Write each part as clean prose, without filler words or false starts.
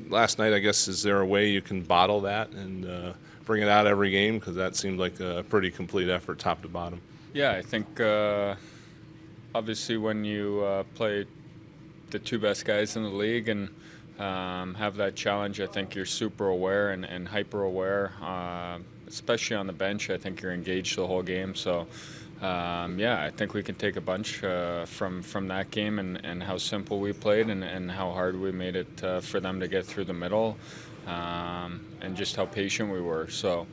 last night, I guess, is there a way you can bottle that and bring it out every game? Because that seemed like a pretty complete effort, top to bottom. Yeah, I think obviously when you play the two best guys in the league and have that challenge, I think you're super aware and hyper aware, especially on the bench. I think you're engaged the whole game. So, yeah, I think we can take a bunch from that game and how simple we played and how hard we made it for them to get through the middle. And just how patient we were. So,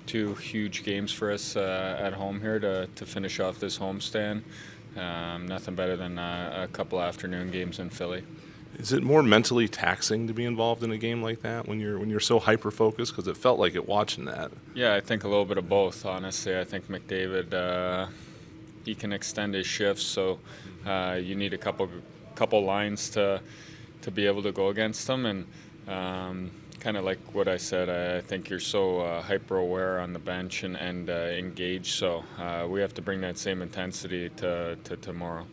two huge games for us at home here to finish off this homestand. Nothing better than a couple afternoon games in Philly. Is it more mentally taxing to be involved in a game like that when you're so hyper focused? Because it felt like it watching that. Yeah, I think a little bit of both. Honestly, I think McDavid he can extend his shifts, so you need a couple lines to be able to go against them and. Kind of like what I said, I think you're so hyper aware on the bench and engaged, so we have to bring that same intensity to tomorrow.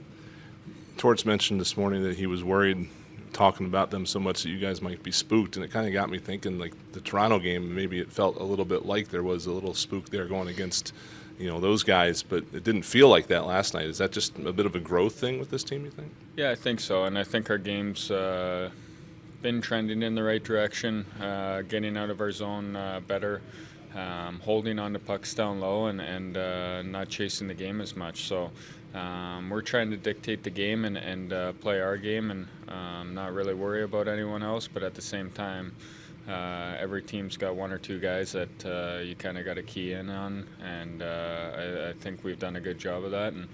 Torts mentioned this morning that he was worried talking about them so much that you guys might be spooked, and it kind of got me thinking like the Toronto game, maybe it felt a little bit like there was a little spook there going against those guys, but it didn't feel like that last night. Is that just a bit of a growth thing with this team, you think? Yeah, I think so, and I think our games been trending in the right direction, getting out of our zone better, holding on to pucks down low and not chasing the game as much. So we're trying to dictate the game and play our game and not really worry about anyone else, but at the same time, every team's got one or two guys that you kind of got to key in on, and I think we've done a good job of that. And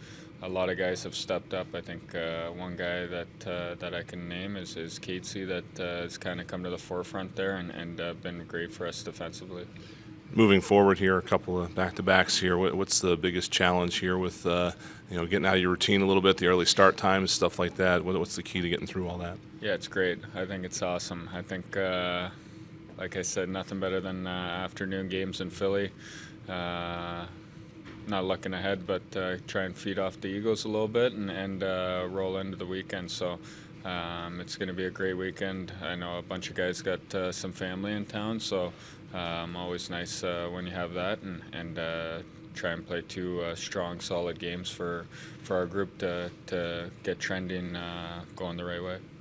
a lot of guys have stepped up. I think one guy that I can name is Catesy that has kind of come to the forefront there and been great for us defensively. Moving forward here, a couple of back-to-backs here. What's the biggest challenge here with getting out of your routine a little bit, the early start times, stuff like that? What's the key to getting through all that? Yeah, it's great. I think it's awesome. I think, like I said, nothing better than afternoon games in Philly. Not looking ahead, but try and feed off the Eagles a little bit and roll into the weekend. So it's going to be a great weekend. I know a bunch of guys got some family in town, so always nice when you have that and try and play two strong, solid games for our group to get trending going the right way.